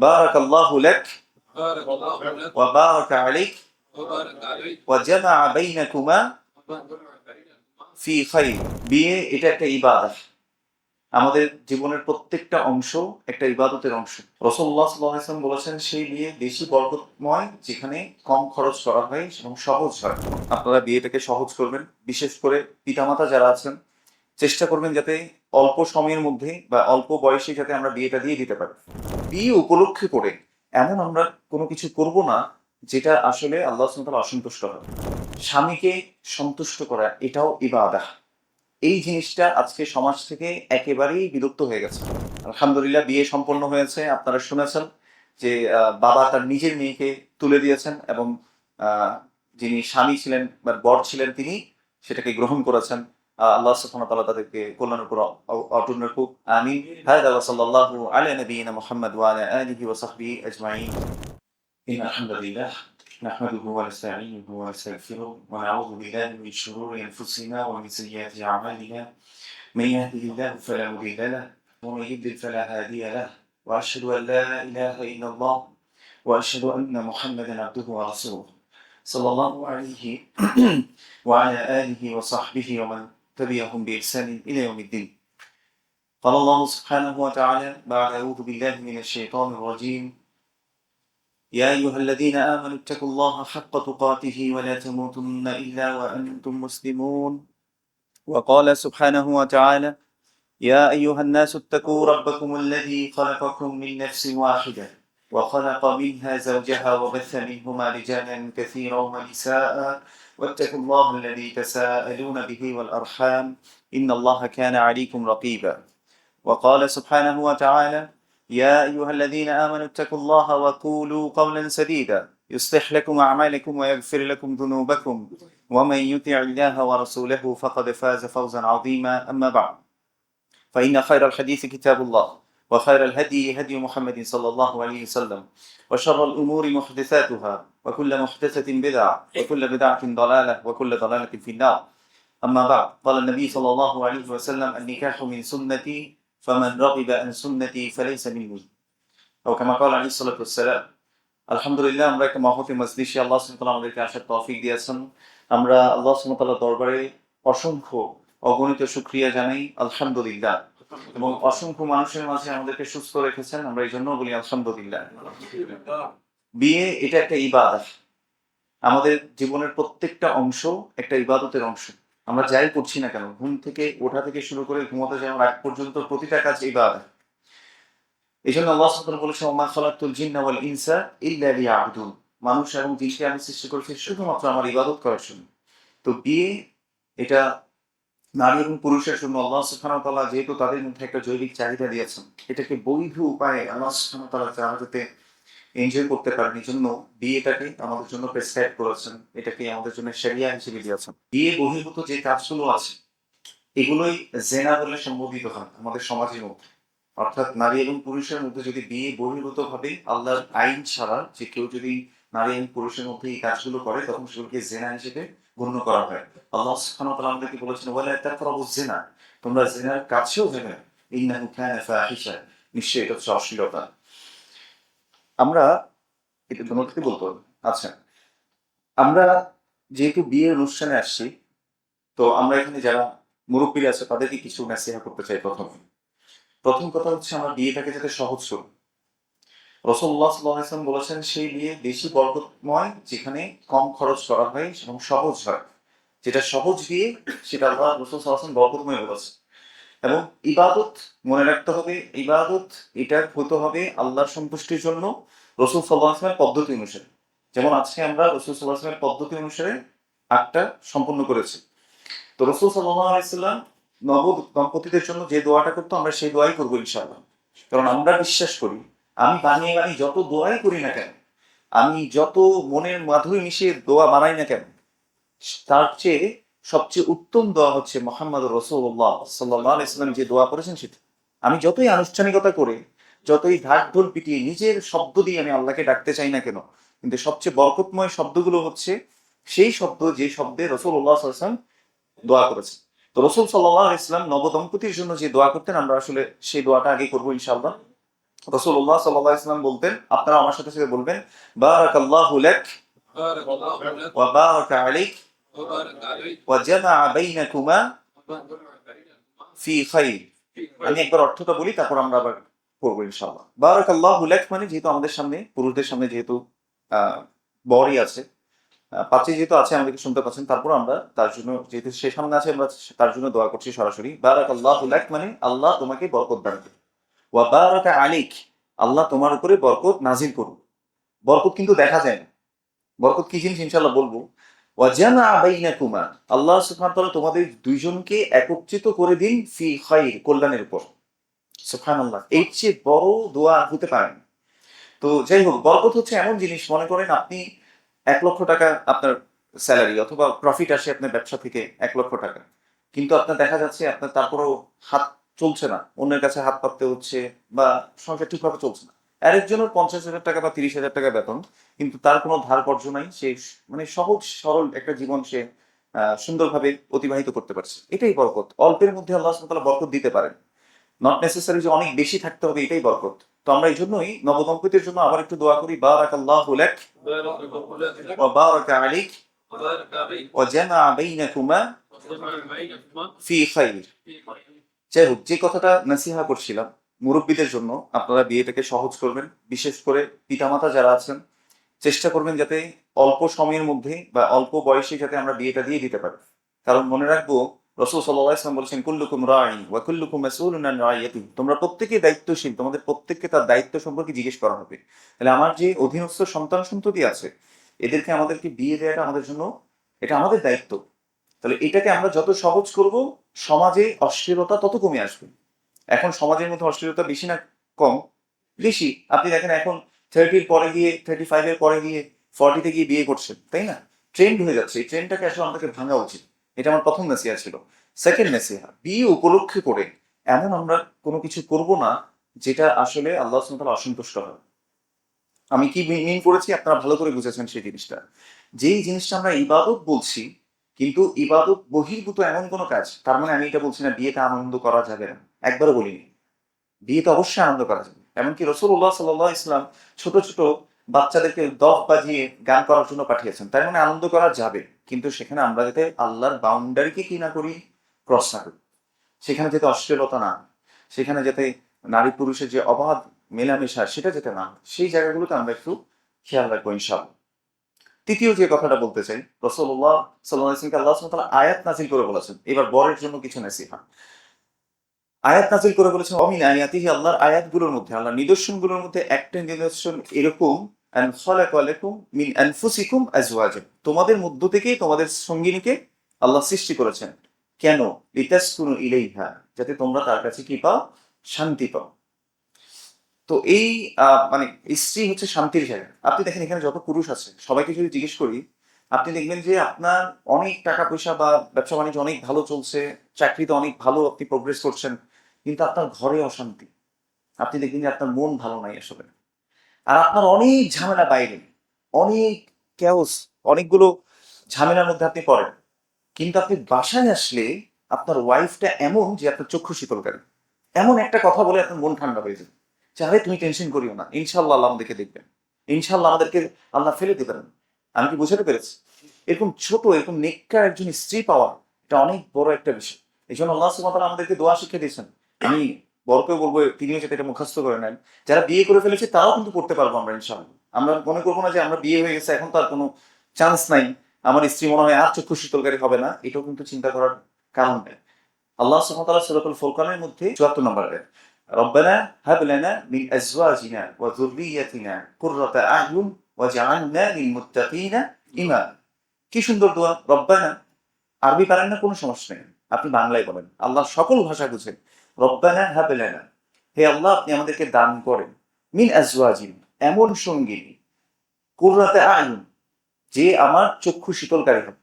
বারাকাল্লাহু লাক بارك الله لك ওয়া বারাকা আলাইক وبارك عليك ওয়া জামাআ বাইনাকুমা وجمع بينكما ফি খাইর। বিয়ে এটা একটা ইবাদত। আমাদের জীবনের প্রত্যেকটা অংশ একটা ইবাদতের অংশ। রাসূলুল্লাহ সাল্লাল্লাহু আলাইহি ওয়াসাল্লাম বলেছেন, সেই বিয়ে বেশি বরকতময় যেখানে কম খরচ করা হয় এবং সহজ হয়। আপনারা বিয়েটাকে সহজ করবেন, বিশেষ করে পিতামাতা যারা আছেন চেষ্টা করবেন যাতে অল্প সময়ের মধ্যে বা অল্প বয়সে যাতে আমরা বিয়েটা দিয়ে দিতে পারি। বিয়ে উপলক্ষে করে এমন আমরা কোনো কিছু করব না যেটা আসলে আল্লাহ সুবহানাহু ওয়া তাআলা অসন্তুষ্ট হয়। স্বামীকে সন্তুষ্ট করা এটাও ইবাদাহ। এই জিনিসটা আজকে সমাজ থেকে একেবারেই বিলুপ্ত হয়ে গেছে। আলহামদুলিল্লাহ বিয়ে সম্পন্ন হয়েছে, আপনারা শুনেছেন যে বাবা তার নিজের মেয়েকে তুলে দিয়েছেন এবং যিনি স্বামী ছিলেন বা বর ছিলেন তিনি সেটাকে গ্রহণ করেছেন। আল্লাহ সুবহানাহু ওয়া তাআলা তাদেরকে কল্যাণের উপর অটুট রাখুক। আমিন। হাদা ওয়া সাল্লাল্লাহু আলা নবিয়িনা মুহাম্মদ ওয়া আলা আলিহি ওয়া সাহবিহি আজমাইন। ইন্নাল হামদালিল্লাহ نحمده ونستعينه ونستغفره ونعوذ بالله من شرور أنفسنا ومن سيئات أعمالنا من يهده الله فلا مضل له ومن يضلل فلا هادي له وأشهد أن لا إله إلا الله وأشهد أن محمدا عبده ورسوله صلى الله عليه وعلى آله وصحبه ومن تبعهم بإحسان إلى يوم الدين. قال الله سبحانه وتعالى بعد أعوذ بالله من الشيطان الرجيم: يا أيها الذين آمنوا اتقوا الله حق تقاته ولا تموتن إلا وأنتم مسلمون. وقال سبحانه وتعالى: يا أيها الناس اتقوا ربكم الذي خلقكم من نفس واحدة وخلق منها زوجها وبث منهما رجالا كثيرا ونساء واتقوا الله الذي تساءلون به والأرحام إن الله كان عليكم رقيبا. وقال سبحانه وتعالى: يا أيها الذين آمنوا اتقوا الله وقولوا قولا سديدا يصلح لكم أعمالكم ويغفر لكم ذنوبكم ومن يطع الله ورسوله فقد فاز فوزا عظيما. أما بعد، فإن خير الحديث كتاب الله وخير الهدي هدي محمد صلى الله عليه وسلم وشر الأمور محدثاتها وكل محدثة بدعة وكل بدعة ضلالة وكل ضلالة في النار. أما بعد، قال النبي صلى الله عليه وسلم: النكاح من سنتي فمن رغب عن سنتي فليس مني، أو كما قال عليه الصلاة والسلام. আলহামদুলিল্লাহ, আমরা একটা মহতি মজলিসে আল্লাহ সুবহানাহু ওয়া তাআলা আমাদেরকে আসার তৌফিক দিয়েছেন। আমরা আল্লাহ সুবহানাহু ওয়া তাআলার দরবারে অসংখ্য অগণিত শুকরিয়া জানাই, আলহামদুলিল্লাহ। এবং অসংখ্য মানুষের মাঝে আমাদেরকে সুস্থ রেখেছেন, আমরা এই জন্য বলি আলহামদুলিল্লাহ। বিয়ে এটা একটা ইবাদত। আমাদের জীবনের প্রত্যেকটা অংশ একটা ইবাদতের অংশ। আমরা যাই করছি না কেন, ঘুম থেকে ওঠা থেকে শুরু করে ঘুমাতে যাওয়ার আগ পর্যন্ত প্রতিটা কাজ ইবাদত। এই জন্য আল্লাহ সুবহানাহু ওয়া তাআলা বলেছেন: ওয়া মা খালাকতুল জিন্না ওয়াল ইনসা ইল্লা লিয়াবুদুন। মানুষ এবং জিনকে আমি সৃষ্টি করেছি শুধুমাত্র আমার ইবাদত করার জন্য। তো বিয়ে এটা নারী এবং পুরুষের জন্য আল্লাহ সুবহানাহু ওয়া তাআলা যেহেতু তাদের মধ্যে একটা জৈবিক চাহিদা দিয়েছেন, এটাকে বৈধ উপায়ে আল্লাহ সুবহানাহু ওয়া তাআলা যাতে এনজয় করতে পারেন, এই জন্য বিয়েটাকে আমাদের জন্য প্রেসক্রাইব করেছেন, এটাকে আমাদের জন্য শরিয়া হিসেবে দিয়েছেন। বিয়ে বহির্ভূত যে কাজগুলো আছে এগুলোই জেনা বলে সম্বোধিত হয় আমাদের সমাজের মধ্যে। অর্থাৎ নারী এবং পুরুষের মধ্যে যদি বিয়ে বহির্ভূত ভাবে আল্লাহর আইন ছাড়া যে কেউ যদি নারী এবং পুরুষের মধ্যে এই কাজগুলো করে, তখন সেগুলোকে জেনা হিসেবে গণ্য করা হয়। আল্লাহ সুবহানাহু ওয়া তাআলা আমাদেরকে বলেছেন: ওয়ালা তাকরাবুজ জিনা, তোমরা জিনার কাছেও যাবে না, ইন্নাহু কানা ফাহিশা, নিশ্চয়ই এটা হচ্ছে অশ্লীলতা। আমরা এটা তোমাকে বলতে হবে। আচ্ছা, আমরা যেহেতু বিয়ের অনুষ্ঠানে আসছি, তো আমরা এখানে যারা মুরব্বীরা আছে তাদেরকে কিছু নাসিহা করতে চাই। প্রথম কথা হচ্ছে, আমরা বিয়েটাকে যাতে সহজ করি। রাসূলুল্লাহ সাল্লাল্লাহু আলাইহি ওয়াসাল্লাম বলেছেন, সেই বিয়ে বেশি বরকতময় যেখানে কম খরচ করা হয় এবং সহজ হয়। যেটা সহজ বিয়ে সেটা আল্লাহ রাসূল সাল্লাল্লাহু আলাইহি ওয়াসাল্লাম বরকতময় বলেছেন। এবং ইবাদত মনে রাখতে হবে, ইবাদত এটা হতে হবে আল্লাহর সন্তুষ্টির জন্য রাসূল সাল্লাল্লাহু আলাইহি ওয়াসাল্লামের পদ্ধতি অনুসারে। যেমন আজকে আমরা রাসূল সাল্লাল্লাহু আলাইহি ওয়াসাল্লামের পদ্ধতি অনুসারে আটটা সম্পন্ন করেছি। তো রাসূল সাল্লাল্লাহু আলাইহি ওয়াসাল্লাম নব দম্পতিদের জন্য যে দোয়াটা করতো আমরা সেই দোয়াই করবো ইনশাআল্লাহ। কারণ আমরা বিশ্বাস করি, আমি বানিয়ে যত দোয়াই করি না কেন, আমি যত মনের মাধুরী মিশিয়ে দোয়া বানাই না কেন, তার চেয়ে সবচেয়ে উত্তম দোয়া হচ্ছে মুহাম্মদুর রাসূলুল্লাহ সাল্লাল্লাহু আলাইহি ওয়াসাল্লাম যে দোয়া করেছেন সেটা। আমি যতই আনুষ্ঠানিকতা করে, যতই ঢাক ঢোল পিটিয়ে নিজের শব্দ দিয়ে আমি আল্লাহকে ডাকতে চাই না কেন, কিন্তু সবচেয়ে বরকতময় শব্দগুলো হচ্ছে সেই শব্দ যে শব্দে রাসূলুল্লাহ সাল্লাল্লাহু আলাইহি ওয়াসাল্লাম দোয়া করেছেন। তো রাসূল সাল্লাল্লাহু আলাইহি ওয়াসাল্লাম নবদম্পতির জন্য যে দোয়া করতেন, আমরা আসলে সেই দোয়াটা আগে করবো ইনশাআল্লাহ। রাসূলুল্লাহ সাল্লাল্লাহু আলাইহি ওয়াসাল্লাম বলতেন, আপনারা আমার সাথে সাথে বলবেন, বারাকাল্লাহু লাক بارك الله لك ওয়া বারাকা আলাইক وبارك عليك ওয়া জামাআ বাইনাকুমা وجمع بينكما ফি খাইর। في আমি خير একবার অর্থটা বলি, তারপর আমরা আবার পড়বো ইনশাআল্লাহ। বারাকাল্লাহু লাক মানে যেহেতু আমাদের সামনে, পুরুষদের সামনে যেহেতু আহ, বরই আছে, পাত্রী যেহেতু আছে, আমাদেরকে শুনতে পাচ্ছেন, তারপর আমরা তার জন্য, যেহেতু সে সামনে আছে, আমরা তার জন্য দোয়া করছি সরাসরি। বারাকাল্লাহু লাক মানে আল্লাহ তোমাকে বরকত দান করুন। ওয়া বারাকা আলাইক, আল্লাহ তোমার উপরে বরকত নাজিল করুন। বরকত কিন্তু দেখা যায় না, বরকত কি জিনিস ইনশাআল্লাহ বলবো। ওয়া জামা বাইনাকুমা, আল্লাহ সুবহানাহু ওয়া তাআলা তোমাদের দুইজনকে একত্রিত করে দিন ফি খাইর, কল্যাণের উপর। সুবহানাল্লাহ, এর চেয়ে বড় দোয়া আর হতে পারে না। তো যাই হোক, বরকত হচ্ছে এমন জিনিস, মনে করেন আপনি 1 লক্ষ টাকা আপনার স্যালারি অথবা প্রফিট আসে আপনার ব্যবসা থেকে 1 লক্ষ টাকা, কিন্তু আপনার দেখা যাচ্ছে আপনার তারপরেও হাত চলছে না, অন্যের কাছে হাত পাততে হচ্ছে, বা সংসার ঠিকভাবে চলছে না। আরেকজনের 50,000 টাকা বা 30,000 টাকা বেতন, কিন্তু তার কোনো ধার কর্জ নাই, সে মানে সহজ সরল একটা জীবন সে সুন্দরভাবে অতিবাহিত করতে পারছে। এটাই বরকত। অল্পের মধ্যে আল্লাহ সুবহানাহু ওয়া তাআলা বরকত দিতে পারেন, নট নেসেসারি যে অনেক বেশি থাকতে হবে, এটাই বরকত। তো আমরা এই জন্যই নবদম্পতির জন্য আবার একটু দোয়া করি, বারাকাল্লাহু লাক بارك الله لك ওয়া বারাকা আলাইক وبارك عليك ওয়া জামা বাইনাকুমা وجمع بينكما ফি খাইর। في خير যাই হোক, যে কথাটা নাসিহা করছিলাম মুরব্বীদের জন্য, আপনারা বিয়েটাকে সহজ করবেন, বিশেষ করে পিতামাতা যারা আছেন, চেষ্টা করবেন যাতে অল্প সময়ের মধ্যে বা অল্প বয়সে যাতে আমরা বিয়েটা দিয়ে দিতে পারি। কারণ মনে রাখবো, রাসূল সাল্লাল্লাহু আলাইহি ওয়াসাল্লাম বলেছেন, কুল্লুকুম রাঈন ওয়া কুল্লুকুম মাসউলুন আন রাইয়াতিহি, তোমরা প্রত্যেকেই দায়িত্বশীল, তোমাদের প্রত্যেককে তার দায়িত্ব সম্পর্কে জিজ্ঞেস করা হবে। তাহলে আমার যে অধীনস্থ সন্তান সন্ততি আছে, এদেরকে আমাদেরকে বিয়ে দেওয়াটা আমাদের জন্য, এটা আমাদের দায়িত্ব। তাহলে এটাকে আমরা যত সহজ করব, সমাজে অশ্লীলতা তত কমে আসবে। এখন সমাজের মধ্যে অশ্লীলতা বেশি না কম? বেশি। আপনি দেখেন এখন 30-র পরে গিয়ে, 35-এর পরে গিয়ে 40-তে গিয়ে বিয়ে করছেন, তাই না? ট্রেন্ড হয়ে যাচ্ছে। এই ট্রেন্ডটাকে আসলে আমাদেরকে ভাঙা উচিত। এটা আমার প্রথম নাসিহা ছিল। সেকেন্ড নাসিহা, বিয়ে উপলক্ষে করে এমন আমরা কোনো কিছু করব না যেটা আসলে আল্লাহ সুবহানাহু ওয়া তাআলা অসন্তুষ্ট হয়। আমি কি মিন করেছি আপনারা ভালো করে বুঝেছেন সেই জিনিসটা। যেই জিনিসটা আমরা ইবাদত বলছি, কিন্তু ইবাদত বহির্ভূত এমন কোনো কাজ, তার মানে আমি এটা বলছি না বিয়েতে আনন্দ করা যাবে না, একবারও বলিনি। বিয়েতে অবশ্যই আনন্দ করা যাবে। এমনকি রাসূলুল্লাহ সাল্লাল্লাহু আলাইহি ওয়াসাল্লাম ছোট ছোট বাচ্চাদেরকে দফ বাজিয়ে গান করার জন্য পাঠিয়েছেন, তার মানে আনন্দ করা যাবে, কিন্তু সেখানে আমরা যাতে আল্লাহর বাউন্ডারিকে কি না করি, ক্রস না করি। সেখানে যাতে অশ্লীলতা না হয়, সেখানে যাতে নারী পুরুষের যে অবাধ মেলামেশা সেটা যাতে না হয়, সেই জায়গাগুলোতে আমরা একটু খেয়াল রাখবো ইনশাআল্লাহ। তৃতীয় যে কথাটা বলতে চাই, রাসূলুল্লাহ সাল্লাল্লাহু আলাইহি ওয়াসাল্লামকে আল্লাহ সুবহানাহু ওয়া তাআলা আয়াত নাযিল করে বলেছেন। এবার বরের জন্য কিছু নসিহত। আয়াত নাযিল করে বলেছেন, অমিন আয়াতিহি, আল্লাহর আয়াতগুলোর মধ্যে, আল্লাহর নিদর্শনগুলোর মধ্যে একটা নিদর্শন এরকম, আন খালাকা লাকুম মিন আনফুসিকুম আজওয়াজা, তোমাদের মধ্য থেকেই তোমাদের সঙ্গিনীকে আল্লাহ সৃষ্টি করেছেন। কেন? লিতাসকুনু ইলাইহা, যাতে তোমরা তার কাছে কি পাও? শান্তি পাও। তো এই মানে স্ত্রী হচ্ছে শান্তির জায়গা। আপনি দেখেন এখানে যত পুরুষ আছে সবাইকে যদি জিজ্ঞেস করি, আপনি দেখবেন যে আপনার অনেক টাকা পয়সা বা ব্যবসা বাণিজ্য অনেক ভালো চলছে, চাকরিতে অনেক ভালো আপনি প্রোগ্রেস করছেন, কিন্তু আপনার ঘরে অশান্তি। আপনি দেখবেন যে আপনার মন ভালো নাই আসলে। আর আপনার অনেক ঝামেলা বাইরে, অনেক ক্যাওস, অনেকগুলো ঝামেলার মধ্যে আপনি পড়েন, কিন্তু আপনি বাসায় আসলে আপনার ওয়াইফটা এমন যে আপনার চক্ষু শীতলকারী, এমন একটা কথা বলে আপনার মন ঠান্ডা হয়ে যাবে যে আরে তুমি টেনশন করিও না, ইনশাল্লাহ আল্লাহ আমাদেরকে দেখবেন, ইনশাল্লাহ আমাদেরকে আল্লাহ ফেলে দেবেন না। আমি কি বুঝাতে পেরেছি? এরকম ছোট, এরকম নেককার একজন স্ত্রী পাওয়া, এটা অনেক বড় একটা বিষয়। এই জন্য আল্লাহ সুবহানাহু ওয়া তাআলা আমাদেরকে দোয়া শিক্ষা দিয়েছেন। আমি বড়কেও বলবো তিনিও যাতে এটা মুখস্থ করে নেন। যারা বিয়ে করে ফেলেছে তারাও কিন্তু করতে পারবো আমরা ইনশাআল্লাহ। আমরা মনে করবো না যে আমরা বিয়ে হয়ে গেছে এখন তো আর কোনো চান্স নাই, আমার স্ত্রী মনে হয় আর চক্ষু শীতলকারী হবে না, এটাও কিন্তু চিন্তা করার কারণ নেই। আল্লাহ সুবহানাহু ওয়া তাআলা সূরাতুল ফুরকানের মধ্যে ৭৪ নম্বর আয়াত, রব্বানা হাব লানা মিন আজওয়াজিনা ওয়া যুররিয়্যাতিনা কুররাতা আ'য়ুন ওয়াজআলনা লিল মুত্তাকিনা ইমামা। কি সুন্দর দোয়া, রব্বানা। আরবি পারেন না কোনো সমস্যা নেই, আপনি বাংলায় বলেন, আল্লাহ সকল ভাষা বুঝেন। রব্বানা হাব লানা, হে আল্লাহ আপনি আমাদেরকে দান করেন, মিন আজওয়াজিন, এমন সঙ্গিনী, কুররাতা আ'য়ুন, যে আমার চক্ষু শীতলকারী হবে,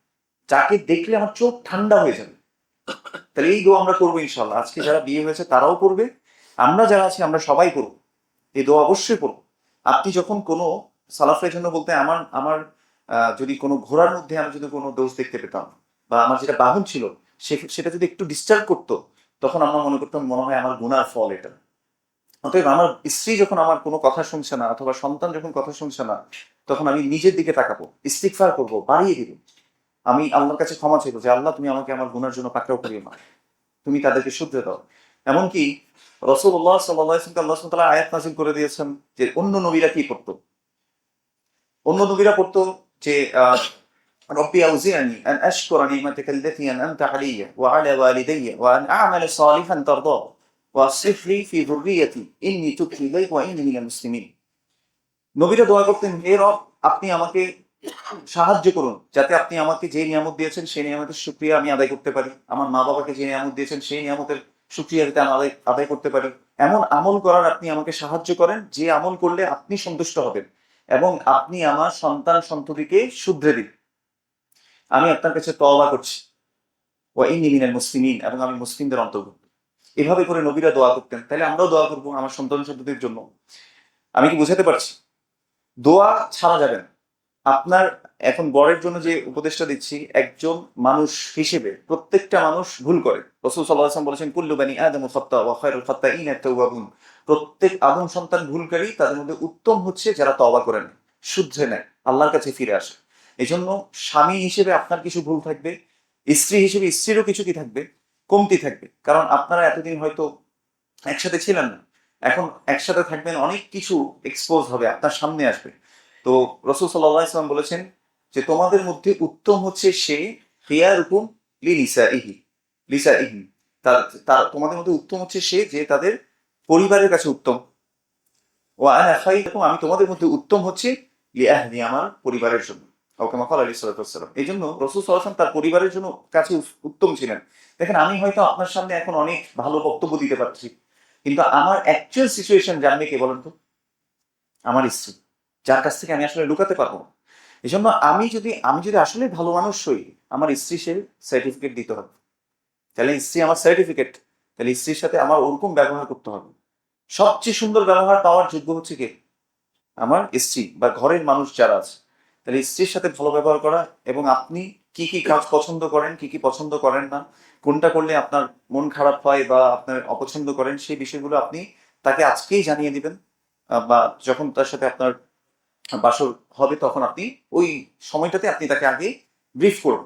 যাকে দেখলে আমার চোখ ঠান্ডা হয়ে যাবে। তাহলে এই দোয়া আমরা করবো ইনশাল্লাহ। আজকে যারা বিয়ে হয়েছে তারাও করবে, আমরা যারা আছি আমরা সবাই করবো, এই দোয়া অবশ্যই করবো। আপনি যখন কোনো সালাফের জন্য বলতে, আমার আমার যদি কোনো ঘোড়ার মধ্যে আমি যদি কোনো দোষ দেখতে পেতাম, বা আমার যেটা বাহন ছিল সেটা যদি একটু ডিস্টার্ব করতো, তখন আমরা মনে করতাম মনে হয় আমার গুনার ফল এটা। অতএব আমার স্ত্রী যখন আমার কোনো কথা শুনছে না, অথবা সন্তান যখন কথা শুনছে না, তখন আমি নিজের দিকে তাকাবো, ইস্তিগফার করবো, বাড়িয়ে দিব। আমি আল্লাহর কাছে ক্ষমা চাইবো যে আল্লাহ, তুমি আমাকে আমার গুনার জন্য পাকড়াও করিও না, তুমি তাদেরকে শুধরে দাও। এমনকি রাসূলুল্লাহ সাল্লাল্লাহু আলাইহি ওয়াসাল্লাম আল্লাহ সুবহানাহু ওয়া তাআলা আয়াত নাযিল করে দিয়েছেন যে অন্য নবীরা কি করতো। অন্য নবীরা পড়তো যে রব্বি আউজিআনি আন আশকুরা নি'মাতাকা আল্লাতী আন'আমতা আলাইয়া ওয়া আলা ওয়ালিদাইয়া ওয়া আন আ'মালা সালিহান তারদাহু ওয়া আসলিহ লি ফি যুররিয়্যাতি ইন্নী তুবতু ইলাইকা ওয়া ইন্নী মিনাল মুসলিমিন। নবীরা দোয়া করতেন, হে রব, আপনি আমাকে সাহায্য করুন যাতে আপনি আমাকে যে নিয়ামত দিয়েছেন সেই নিয়ামতের শুকরিয়া আমি আদায় করতে পারি, আমার মা বাবাকে যে নিয়ামত দিয়েছেন সেই নিয়ামতের শুকরিয়া যাতে আমি আদায় আদায় করতে পারি। এমন আমল করার আপনি আমাকে সাহায্য করেন যে আমল করলে আপনি সন্তুষ্ট হবেন, এবং আপনি আমার সন্তান সন্ততিকে শুধরে দিন। আমি আপনার কাছে তওবা করছি, ওয়া ইন্নী মিনাল মুসলিমিন, এবং আমি মুসলিমদের অন্তর্ভুক্ত। এভাবে করে নবীরা দোয়া করতেন। তাহলে আমরাও দোয়া করবো আমার সন্তান সন্ততির জন্য। আমি কি বুঝাতে পারছি? দোয়া ছাড়া যাবে না। আপনার এখন বরের জন্য যে উপদেশটা দিচ্ছি, একজন মানুষ হিসেবে প্রত্যেকটা মানুষ ভুল করে। রাসূল সাল্লাল্লাহু আলাইহি ওয়াসাল্লাম বলেছেন, কুল্লু বানি আদম খাত্তা ওয়া খায়রুল খাত্তাইনা আত-তাওয়াবুন। প্রত্যেক আদম সন্তান ভুলকারী, তাদের মধ্যে উত্তম হচ্ছে যারা তওবা করে নেয়, শুধরে নেয়, আল্লাহর কাছে ফিরে আসে। এজন্য স্বামী হিসেবে আপনার কিছু ভুল থাকবে, স্ত্রী হিসেবে স্ত্রীরও কিছু কি থাকবে, কমতি থাকবে। কারণ আপনারা এতদিন হয়তো একসাথে ছিলেন না, এখন একসাথে থাকবেন, অনেক কিছু এক্সপোজ হবে, আপনার সামনে আসবে। তো রাসূল সাল্লাল্লাহু আলাইহি ওয়াসাল্লাম বলেছেন যে তোমাদের মধ্যে উত্তম হচ্ছে সে খিয়ারুকুম লিনিসাইহি লিসাইহি, তার তার তোমাদের মধ্যে উত্তম হচ্ছে সে যে তাদের পরিবারের কাছে উত্তম। ওয়া আনা খায়রুকুম, আমি তোমাদের মধ্যে উত্তম হচ্ছে লিআহলি, আমার পরিবারের জন্য। ও কামা ক্বালা আলাইহিস সালাতু ওয়াস সালাম। এইজন্য রাসূল সাল্লাল্লাহু আলাইহি ওয়াসাল্লাম তার পরিবারের জন্য কাছে উত্তম ছিলেন। দেখেন, আমি হয়তো আপনার সামনে এখন অনেক ভালো বক্তব্য দিতে পারছি, কিন্তু আমার অ্যাকচুয়াল সিচুয়েশন জানবে কে বলেন তো? আমার স্ত্রী, যার কাছ থেকে আমি আসলে লুকাতে পারবো না। এই জন্য আমি যদি আসলে ভালো মানুষ হই, আমার স্ত্রী সে সার্টিফিকেট দিতে হবে। তাহলে স্ত্রী আমার সার্টিফিকেট, তাহলে স্ত্রীর সাথে আমার ওরকম ব্যবহার করতে হবে। সবচেয়ে সুন্দর ব্যবহার পাওয়ার যোগ্য হচ্ছে কে? আমার স্ত্রী বা ঘরের মানুষ যারা আছে। তাহলে স্ত্রীর সাথে ভালো ব্যবহার করা, এবং আপনি কি কি কাজ পছন্দ করেন, কি কি পছন্দ করেন না, কোনটা করলে আপনার মন খারাপ হয় বা আপনার অপছন্দ করেন, সেই বিষয়গুলো আপনি তাকে আজকেই জানিয়ে দিবেন। বা যখন তার সাথে আপনার বাসর হবে, তখন আপনি ওই সময়টাতে আপনি তাকে আগে ব্রিফ করুন,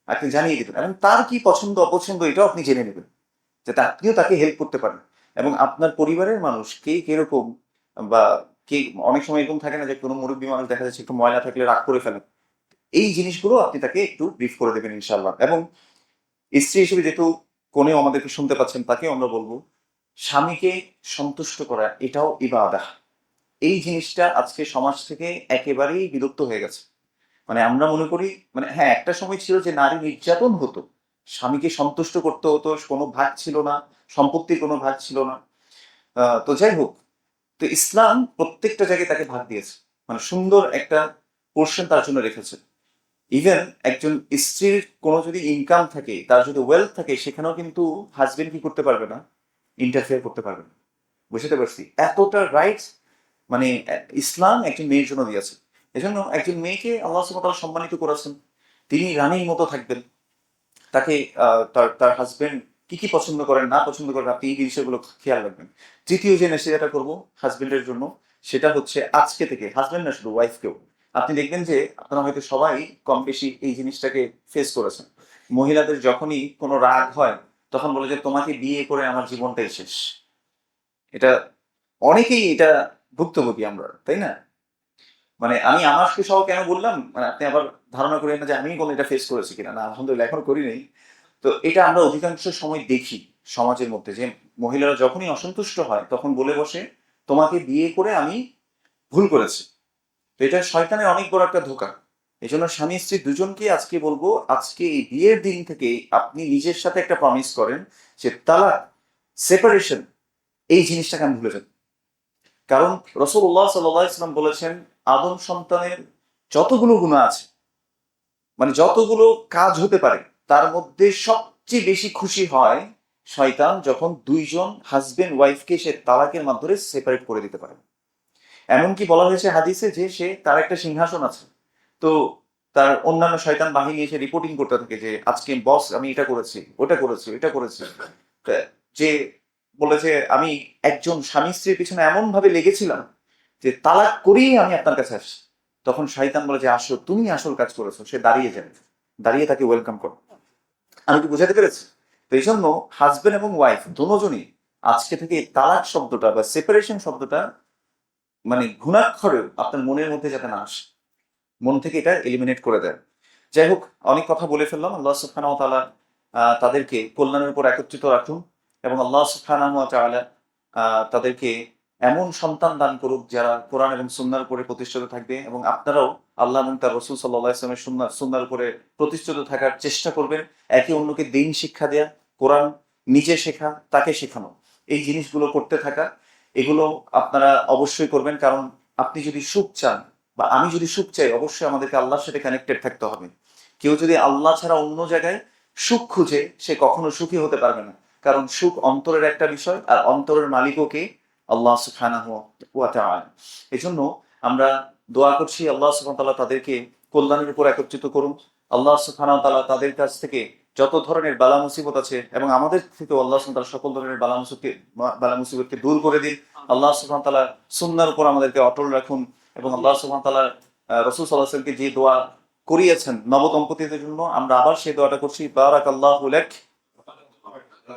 আপনি জানিয়ে দিবেন, এবং তার কি পছন্দ অপছন্দ এটাও আপনি জেনে নেবেন, যাতে আপনিও তাকে হেল্প করতে পারেন। এবং আপনার পরিবারের মানুষ কে কিরকম, বা কে, অনেক সময় এরকম থাকে না যে কোনো মুরব্বী মানুষ দেখা যাচ্ছে একটু ময়লা থাকলে রাগ করে ফেলেন, এই জিনিসগুলো আপনি তাকে একটু ব্রিফ করে দেবেন ইনশাআল্লাহ। এবং স্ত্রী হিসেবে যেহেতু কোনেও আমাদেরকে শুনতে পাচ্ছেন, তাকেও আমরা বলবো, স্বামীকে সন্তুষ্ট করা এটাও ইবাদাহ। এই জিনিসটা আজকে সমাজ থেকে একেবারেই বিলুপ্ত হয়ে গেছে। মানে আমরা মনে করি, মানে হ্যাঁ, একটা সময় ছিল যে নারী নির্যাতন হতো, স্বামীকে সন্তুষ্ট করতে হতো, কোনো ভাগ ছিল না, সম্পত্তির কোনো ভাগ ছিল না। তো যাই হোক, তো ইসলাম প্রত্যেকটা জায়গায় তাকে ভাগ দিয়েছে, মানে সুন্দর একটা পোর্শন তার জন্য রেখেছে। ইভেন একজন স্ত্রীর কোনো যদি ইনকাম থাকে, তার যদি ওয়েলথ থাকে, সেখানেও কিন্তু হাজবেন্ড কি করতে পারবে না, ইন্টারফেয়ার করতে পারবে না। বুঝতে পারছি এতটা রাইটস, মানে ইসলাম একজন মেয়ের জন্য দিয়েছে। এজন্য একজন মেয়েকে আল্লাহ সুবহানাহু ওয়া তাআলা সম্মানিত করেছেন, তিনি রানীর মতো থাকবেন। তাকে তার তার হাজবেন্ড কি কি পছন্দ করেন না পছন্দ করেন, আপনি এই বিষয়গুলো খেয়াল রাখবেন। তৃতীয় যে মেসেজটা করবো হাজবেন্ডের জন্য, সেটা হচ্ছে আজকে থেকে হাজবেন্ড না, শুধু ওয়াইফকেও। আপনি দেখবেন যে আপনারা হয়তো সবাই কম বেশি এই জিনিসটাকে ফেস করেছেন। মহিলাদের যখনই কোনো রাগ হয়, তখন বলে যে তোমাকে বিয়ে করে আমার জীবনটাই শেষ। এটা অনেকেই এটা ভুক্তভোগী আমরা, তাই না? মানে আমি আমাকে সহ কেন বললাম, মানে আপনি আবার ধারণা করেন না যে আমি কোনো এটা ফেস করেছি কিনা। না, আলহামদুলিল্লাহ এখনো করি নাই। তো এটা আমরা অধিকাংশ সময় দেখি সমাজের মধ্যে, যে মহিলারা যখনই অসন্তুষ্ট হয় তখন বলে বসে, তোমাকে বিয়ে করে আমি ভুল করেছি। তো এটা শয়তানের অনেক বড় একটা ধোঁকা। এই জন্য স্বামী স্ত্রী দুজনকে আজকে বলবো, আজকে এই বিয়ের দিন থেকে আপনি নিজের সাথে একটা প্রমিস করেন যে তালাক, সেপারেশন, এই জিনিসটাকে আমি ভুলে যাব। কারণ রাসূলুল্লাহ সাল্লাল্লাহু আলাইহি ওয়াসাল্লাম বলেছেন, আদম সন্তানের যতগুলো গুনাহ আছে, মানে যতগুলো কাজ হতে পারে, তার মধ্যে সবচেয়ে বেশি খুশি হয় শয়তান যখন দুইজন হাজবেন্ড ওয়াইফকে সে তালাকের মাধ্যমে সেপারেট করে দিতে পারে। এমনকি বলা হয়েছে হাদিসে যে সে, তার একটা সিংহাসন আছে, তো তার অন্যান্য শয়তান বাহিনী এসে রিপোর্টিং করতে থাকে যে আজকে বস আমি এটা করেছি, ওটা করেছি, এটা করেছি। তা যে বলে যে আমি একজন স্বামী স্ত্রীর পিছনে এমন ভাবে লেগেছিলাম যে তালাক করেই আমি আপনার কাছে আসছি। তখন শয়তান বলে যে আসো, তুমি আসল কাজ করেছো। সে দাঁড়িয়ে যাবে, দাঁড়িয়ে তাকে ওয়েলকাম করো। আমি কি বোঝাতে পেরেছি? তো এই জন্য হাজবেন্ড এবং ওয়াইফ দুজনই আজকে থেকে তালাক শব্দটা বা সেপারেশন শব্দটা মানে ঘুণাক্ষরেও আপনার মনের মধ্যে যাতে না আসে, মন থেকে এটা এলিমিনেট করে দেয়। যাই হোক, অনেক কথা বলে ফেললাম। আল্লাহ সুবহানাহু ওয়া তাআলা তাদেরকে কল্যাণের উপর একত্রিত রাখুন এবং আল্লাহ সুবহানাহু ওয়া তাআলা তাদেরকে এমন সন্তান দান করুক যারা কোরআন এবং সুন্নাহর উপরে প্রতিষ্ঠিত থাকবে, এবং আপনারাও আল্লাহ এবং তার রাসূল সাল্লাল্লাহু আলাইহি ওয়াসাল্লামের সুন্নাহর উপরে প্রতিষ্ঠিত থাকার চেষ্টা করবেন। একে অন্যকে দিন শিক্ষা দেয়া, কোরআন নিজে শেখা, তাকে শেখানো, এই জিনিসগুলো করতে থাকা, এগুলো আপনারা অবশ্যই করবেন। কারণ আপনি যদি সুখ চান বা আমি যদি সুখ চাই, অবশ্যই আমাদেরকে আল্লাহর সাথে কানেক্টেড থাকতে হবে। কেউ যদি আল্লাহ ছাড়া অন্য জায়গায় সুখ খুঁজে, সে কখনো সুখী হতে পারবে না। কারণ সুখ অন্তরের একটা বিষয়, আর অন্তরের মালিকও কে? আল্লাহ সুবহানাহু ওয়া তাআলা। এই জন্য আমরা দোয়া করছি আল্লাহ সুবহানাহু ওয়া তাআলা তাদেরকে কল্যাণের উপর একত্রিত করুন। আল্লাহ সুবহানাহু ওয়া তাআলা তাদের কাছ থেকে যত ধরনের বালা মুসিবত আছে এবং আমাদের থেকেও আল্লাহ সুবহানাহু ওয়া তাআলা সকল ধরনের বালা মুসিবতকে দূর করে দিন। আল্লাহ সুবহানাহু ওয়া তাআলা সুন্নাহর উপর আমাদেরকে অটল রাখুন, এবং আল্লাহ সুবহানাহু ওয়া তাআলা রাসূল সাল্লাল্লাহু আলাইহি ওয়াসাল্লামকে যে দোয়া করিয়েছেন নবদম্পতিদের জন্য, আমরা আবার সেই দোয়াটা করছি। বারাকাল্লাহু লাক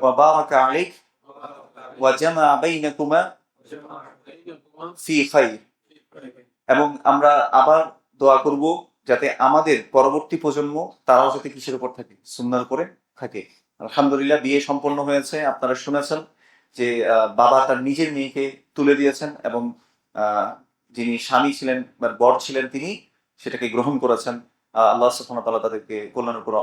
ওয়া বারাকা আলাইক ওয়া জামা বাইনাকুমা ফি খাইর। এবং আমরা আবার দোয়া করব যাতে আমাদের পরবর্তী প্রজন্ম তারাও যাতে কিসের উপর থাকে? সুন্নাহর উপরে থাকে। আলহামদুলিল্লাহ, বিয়ে সম্পন্ন হয়েছে। আপনারা শুনেছেন যে বাবা তার নিজের মেয়েকে তুলে দিয়েছেন, এবং যিনি স্বামী ছিলেন বা বর ছিলেন তিনি সেটাকে গ্রহণ করেছেন। আল্লাহ সুবহানাহু ওয়া তাআলা তাদেরকে কল্যাণের উপর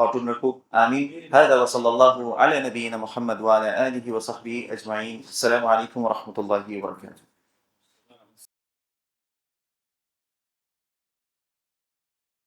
অটুট রাখুক। আমিন। হাদা ওয়া সাল্লাল্লাহু আলা নবিয়িনা মুহাম্মদ ওয়া আলা আলিহি ওয়া সাহবিহি আজমাইন। আসসালামু আলাইকুম ওয়া রাহমাতুল্লাহি ওয়া বারাকাতুহু।